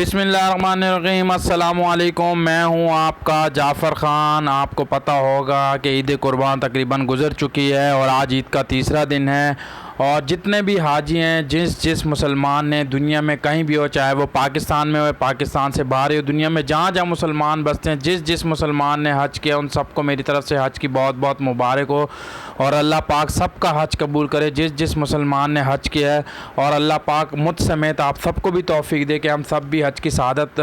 बिस्मिल्लाहिर्रहमानिर्रहीम। अस्सलाम वालेकुम। मैं हूं आपका जाफ़र ख़ान। आपको पता होगा कि ईद कुर्बान तकरीबन गुज़र चुकी है और आज ईद का तीसरा दिन है। और जितने भी हाजी हैं, जिस मुसलमान ने दुनिया में कहीं भी हो, चाहे वो पाकिस्तान में हो, पाकिस्तान से बाहर हो, दुनिया में जहाँ जहाँ मुसलमान बसते हैं, जिस मुसलमान ने हज किया, उन सबको मेरी तरफ से हज की बहुत बहुत मुबारक हो। और अल्लाह पाक सबका हज कबूल करे जिस मुसलमान ने हज किया है। और अल्लाह पाक मुझ समेत आप सबको भी तौफीक दे कि हम सब भी हज की सआदत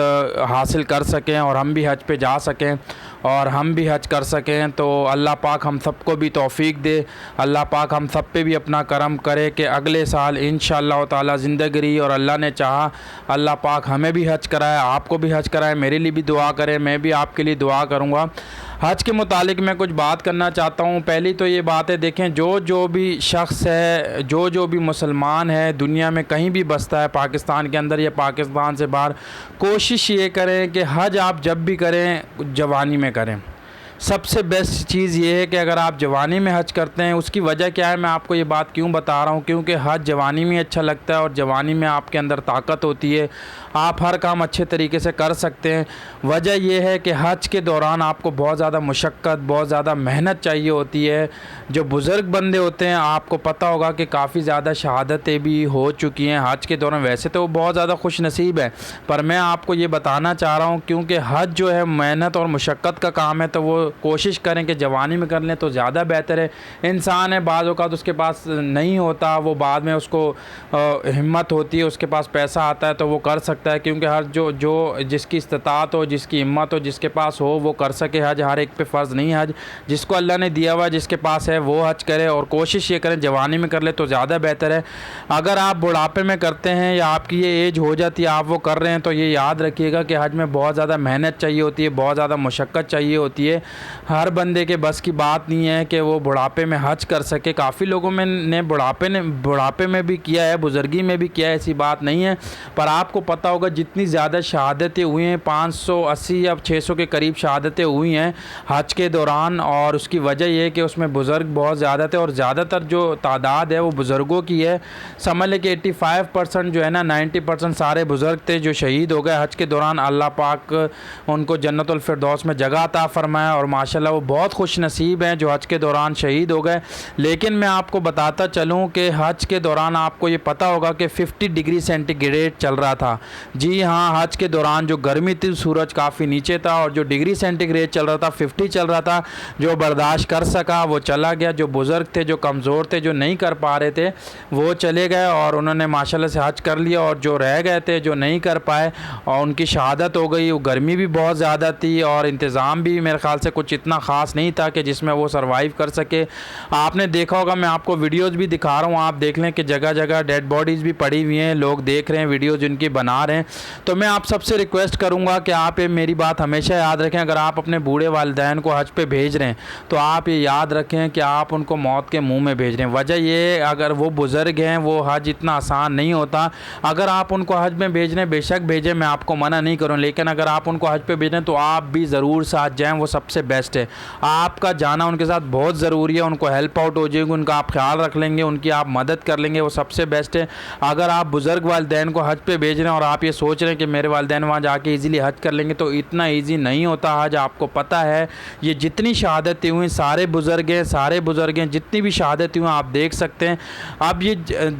हासिल कर सकें और हम भी हज पे जा सकें और हम भी हज कर सकें। तो अल्लाह पाक हम सबको भी तौफीक दे। अल्लाह पाक हम सब पे भी अपना करम करे कि अगले साल इंशाअल्लाह ताला ज़िंदगी रही और अल्लाह ने चाहा, अल्लाह पाक हमें भी हज कराए, आपको भी हज कराए, मेरे लिए भी दुआ करें, मैं भी आपके लिए दुआ करूँगा। हज के मुतालिक मैं कुछ बात करना चाहता हूँ। पहली तो ये बात है, देखें जो भी शख्स है, जो भी मुसलमान है, दुनिया में कहीं भी बसता है, पाकिस्तान के अंदर या पाकिस्तान से बाहर, कोशिश ये करें कि हज आप जब भी करें जवानी में करें। सबसे बेस्ट चीज़ ये है कि अगर आप जवानी में हज करते हैं, उसकी वजह क्या है, मैं आपको ये बात क्यों बता रहा हूँ, क्योंकि हज जवानी में अच्छा लगता है और जवानी में आपके अंदर ताकत होती है, आप हर काम अच्छे तरीके से कर सकते हैं। वजह यह है कि हज के दौरान आपको बहुत ज़्यादा मुशक्क़त, बहुत ज़्यादा मेहनत चाहिए होती है। जो बुज़ुर्ग बंदे होते हैं, आपको पता होगा कि काफ़ी ज़्यादा शहादतें भी हो चुकी हैं हज के दौरान। वैसे तो वो बहुत ज़्यादा खुश नसीब है, पर मैं आपको ये बताना चाह रहा हूँ क्योंकि हज जो है मेहनत और मुशक्क़त का काम है, तो वो कोशिश करें कि जवानी में कर लें तो ज़्यादा बेहतर है। इंसान है, बाज़ औक़ात उसके पास नहीं होता, वो बाद में उसको हिम्मत होती है, उसके पास पैसा आता है तो वो कर सकता है, क्योंकि हर जो जिसकी इस्तिताअत हो, जिसकी हिम्मत हो, जिसके पास हो, वो कर सके हज। हर एक पे फ़र्ज़ नहीं हज, जिसको अल्लाह ने दिया हुआ, जिसके पास है वो हज करे। और कोशिश ये करें जवानी में कर ले तो ज़्यादा बेहतर है। अगर आप बुढ़ापे में करते हैं या आपकी ये एज हो जाती है, आप वो कर रहे हैं, तो ये याद रखिएगा कि हज में बहुत ज़्यादा मेहनत चाहिए होती है, बहुत ज़्यादा मुशक्क़त चाहिए होती है। हर बंदे के बस की बात नहीं है कि वो बुढ़ापे में हज कर सके। काफ़ी लोगों में ने बुढ़ापे में भी किया है, बुज़ुर्गी में भी किया है, ऐसी बात नहीं है। पर आपको पता होगा जितनी ज़्यादा शहादतें हुई हैं, 580 या 600 के करीब शहादतें हुई हैं हज के दौरान। और उसकी वजह यह है कि उसमें बुज़ुर्ग बहुत ज़्यादा थे और ज़्यादातर जो तादाद है वो बुज़ुर्गों की है। समझ लें कि 85% जो है ना, 90% सारे बुज़ुर्ग थे जो शहीद हो गए हज के दौरान। अल्लाह पाक उनको जन्नतुल फिरदौस में जगह अता फरमाया और माशाल्लाह वो बहुत खुश नसीब हैं जो हज के दौरान शहीद हो गए। लेकिन मैं आपको बताता चलूँ कि हज के दौरान आपको ये पता होगा कि 50 डिग्री सेंटीग्रेड चल रहा था। जी हाँ, हज के दौरान जो गर्मी थी, सूरज काफ़ी नीचे था और जो डिग्री सेंटीग्रेड चल रहा था 50 चल रहा था। जो बर्दाश्त कर सका वो चला गया, जो बुज़ुर्ग थे, जो कमज़ोर थे, जो नहीं कर पा रहे थे, वो चले गए और उन्होंने माशाल्लाह से हज कर लिया। और जो रह गए थे, जो नहीं कर पाए, और उनकी शहादत हो गई। वो गर्मी भी बहुत ज़्यादा थी और इंतज़ाम भी मेरे ख़्याल से कुछ इतना ख़ास नहीं था कि जिसमें वो सरवाइव कर सके। आपने देखा होगा, मैं आपको वीडियोज़ भी दिखा रहा हूँ, आप देख लें कि जगह जगह डेड बॉडीज़ भी पड़ी हुई हैं, लोग देख रहे हैं, वीडियोज़ जिनकी बना रहे हैं। तो मैं आप सबसे रिक्वेस्ट करूँगा कि आप ये मेरी बात हमेशा याद रखें। अगर आप अपने बूढ़े वालिदैन को हज पे भेज रहे हैं तो आप ये याद रखें कि आप उनको मौत के मुंह में भेज रहे हैं। वजह ये, अगर वो बुज़ुर्ग हैं, वो हज इतना आसान नहीं होता। अगर आप उनको हज में भेज रहे हैं, बेशक भेजें, मैं आपको मना नहीं करूँ, लेकिन अगर आप उनको हज पे भेज रहे हैं तो आप भी ज़रूर साथ जाएँ, वो सबसे बेस्ट है। आपका जाना उनके साथ बहुत ज़रूरी है, उनको हेल्प आउट हो जाएगी, उनका आप ख्याल रख लेंगे, उनकी आप मदद कर लेंगे, वो सबसे बेस्ट है। अगर आप बुज़ुर्ग वालिदैन को हज पे भेज रहे हैं और आप ये सोच रहे हैं कि मेरे वालिदैन वहाँ जाके ईज़िली हज कर लेंगे, तो इतना ईज़ी नहीं होता हज। आपको पता है, ये जितनी शहादतें हुई, सारे बुज़ुर्ग हैं, जितनी भी शहादतें हुई आप देख सकते हैं। अब ये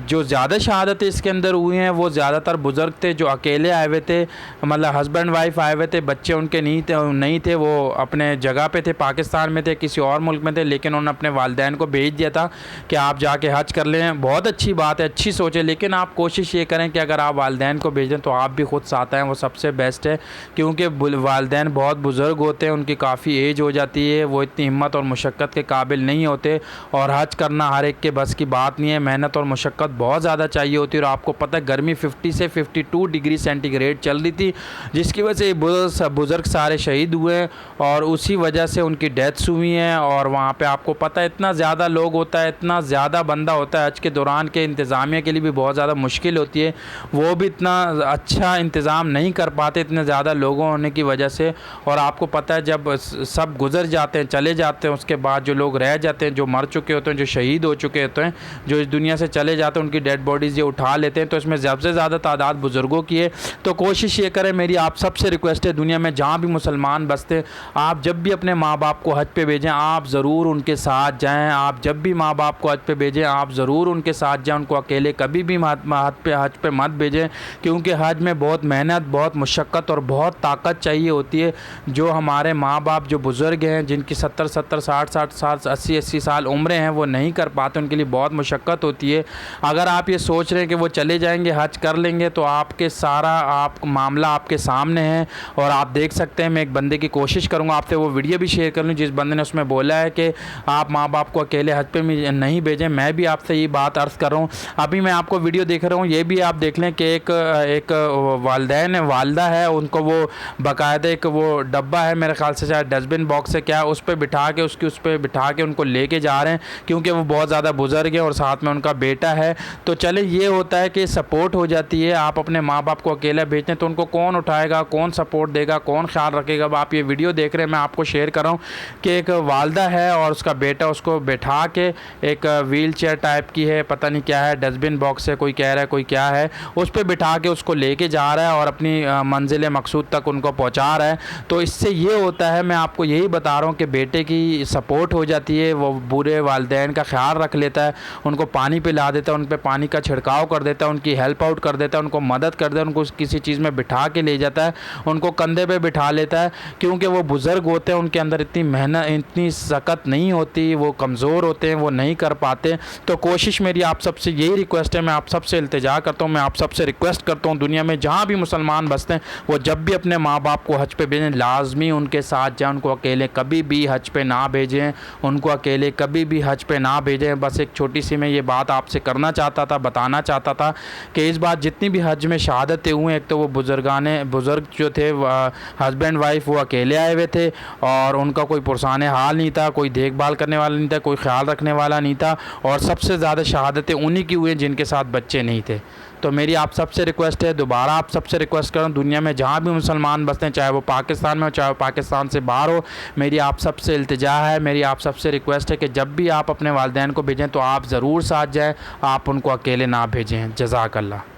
जो ज़्यादा शहादतें इसके अंदर हुई हैं वो ज़्यादातर बुज़ुर्ग थे जो अकेले आए हुए थे, मतलब हस्बैंड वाइफ आए हुए थे, बच्चे उनके नहीं थे, वो अपने जगह पे थे, पाकिस्तान में थे, किसी और मुल्क में थे, लेकिन उन्होंने अपने वालिदैन को भेज दिया था कि आप जाके हज कर लें। बहुत अच्छी बात है, अच्छी सोच है, लेकिन आप कोशिश ये करें कि अगर आप वालिदैन को भेजें तो आप भी खुद साथ आएँ, वो सबसे बेस्ट है। क्योंकि वालिदैन बहुत बुज़ुर्ग होते हैं, उनकी काफ़ी एज हो जाती है, वो इतनी हिम्मत और मुशक्क़त के काबिल नहीं होते और हज करना हर एक के बस की बात नहीं है। मेहनत और मुशक्क़त बहुत ज़्यादा चाहिए होती है। और आपको पता है गर्मी 50 से 52 डिग्री सेंटीग्रेड चल रही थी, जिसकी वजह से बुज़ुर्ग सारे शहीद हुए। और उसी وجہ سے ان کی ڈیتھس ہوئی ہیں، اور وہاں پہ آپ کو پتہ ہے اتنا زیادہ لوگ ہوتا ہے، اتنا زیادہ بندہ ہوتا ہے حج کے دوران کے انتظامیہ کے لیے بھی بہت زیادہ مشکل ہوتی ہے، وہ بھی اتنا اچھا انتظام نہیں کر پاتے اتنے زیادہ لوگوں ہونے کی وجہ سے۔ اور آپ کو پتہ ہے جب سب گزر جاتے ہیں، چلے جاتے ہیں، اس کے بعد جو لوگ رہ جاتے ہیں، جو مر چکے ہوتے ہیں، جو شہید ہو چکے ہوتے ہیں، جو اس دنیا سے چلے جاتے ہیں، ان کی ڈیڈ باڈیز یہ اٹھا لیتے ہیں، تو اس میں زیادہ سے زیادہ تعداد بزرگوں کی ہے۔ تو کوشش یہ کریں، میری آپ سب سے ریکویسٹ ہے، دنیا میں جہاں بھی مسلمان بستے ہیں، آپ جب بھی اپنے ماں باپ کو حج پہ بھیجیں آپ ضرور ان کے ساتھ جائیں۔ آپ جب بھی ماں باپ کو حج پہ بھیجیں آپ ضرور ان کے ساتھ جائیں، ان کو اکیلے کبھی بھی حج پہ مت بھیجیں، کیونکہ حج میں بہت محنت، بہت مشقت اور بہت طاقت چاہیے ہوتی ہے۔ جو ہمارے ماں باپ جو بزرگ ہیں، جن کی 70 60 سال 80 سال عمریں ہیں، وہ نہیں کر پاتے، ان کے لیے بہت مشقت ہوتی ہے۔ اگر آپ یہ سوچ رہے ہیں کہ وہ چلے جائیں گے حج کر لیں گے، تو آپ کے سارا معاملہ آپ کے سامنے ہے، اور آپ دیکھ سکتے ہیں۔ میں ایک بندے کی کوشش کروں گا آپ سے وہ ویڈیو بھی شیئر کر لوں جس بندے نے اس میں بولا ہے کہ آپ ماں باپ کو اکیلے حج پہ نہیں بھیجیں۔ میں بھی آپ سے یہ بات عرض کر رہا ہوں، ابھی میں آپ کو ویڈیو دیکھ رہا ہوں، یہ بھی آپ دیکھ لیں کہ ایک والدہ ہے، ان کو وہ باقاعدہ ایک وہ ڈبہ ہے، میرے خیال سے شاید ڈسٹ بن باکس ہے کیا، اس پہ بٹھا کے اس پہ بٹھا کے ان کو لے کے جا رہے ہیں، کیونکہ وہ بہت زیادہ بزرگ ہیں اور ساتھ میں ان کا بیٹا ہے۔ تو چلے یہ ہوتا ہے کہ سپورٹ ہو جاتی ہے، آپ اپنے ماں باپ کو اکیلا بھیجتے ہیں تو ان کو کون اٹھائے گا، کون سپورٹ دے گا، کون خیال رکھے گا۔ اب آپ یہ ویڈیو دیکھ رہے ہیں، میں آپ کو شیئر کر رہا ہوں کہ ایک والدہ ہے اور اس کا بیٹا اس کو بٹھا کے ایک ویل چیئر ٹائپ کی ہے، پتہ نہیں کیا ہے، ڈسٹ بن باکس ہے، کوئی کہہ رہا ہے کوئی کیا ہے، اس پہ بٹھا کے اس کو لے کے جا رہا ہے اور اپنی منزل مقصود تک ان کو پہنچا رہا ہے۔ تو اس سے یہ ہوتا ہے، میں آپ کو یہی بتا رہا ہوں کہ بیٹے کی سپورٹ ہو جاتی ہے، وہ بوڑھے والدین کا خیال رکھ لیتا ہے، ان کو پانی پلا دیتا ہے، ان پہ پانی کا چھڑکاؤ کر دیتا ہے، ان کی ہیلپ آؤٹ کر دیتا ہے، ان کو مدد کر دیتا ہے، ان کو کسی چیز میں بٹھا کے لے جاتا ہے، ان کو کندھے پہ بٹھا لیتا ہے، کیونکہ وہ بزرگ ہوتے ہیں، ان کے اندر اتنی محنت، اتنی سخت نہیں ہوتی، وہ کمزور ہوتے ہیں، وہ نہیں کر پاتے۔ تو کوشش میری آپ سب سے یہی ریکویسٹ ہے، میں آپ سب سے التجا کرتا ہوں، میں آپ سب سے ریکویسٹ کرتا ہوں، دنیا میں جہاں بھی مسلمان بستے ہیں وہ جب بھی اپنے ماں باپ کو حج پہ بھیجیں لازمی ان کے ساتھ جائیں، ان کو اکیلے کبھی بھی حج پہ نہ بھیجیں، ان کو اکیلے کبھی بھی حج پہ نہ بھیجیں۔ بس ایک چھوٹی سی میں یہ بات آپ سے کرنا چاہتا تھا، بتانا چاہتا تھا کہ اس بار جتنی بھی حج میں شہادتیں ہوئیں، ایک تو وہ بزرگ جو تھے ہسبینڈ وائف وہ اکیلے آئے ہوئے تھے، اور ان کا کوئی پرسان حال نہیں تھا، کوئی دیکھ بھال کرنے والا نہیں تھا، کوئی خیال رکھنے والا نہیں تھا، اور سب سے زیادہ شہادتیں انہی کی ہوئی ہیں جن کے ساتھ بچے نہیں تھے۔ تو میری آپ سب سے ریکویسٹ ہے، دوبارہ آپ سب سے ریکویسٹ کروں، دنیا میں جہاں بھی مسلمان بستے ہیں، چاہے وہ پاکستان میں ہو چاہے وہ پاکستان سے باہر ہو، میری آپ سب سے التجا ہے، میری آپ سب سے ریکویسٹ ہے کہ جب بھی آپ اپنے والدین کو بھیجیں تو آپ ضرور ساتھ جائیں، آپ ان کو اکیلے نہ بھیجیں۔ جزاک اللہ۔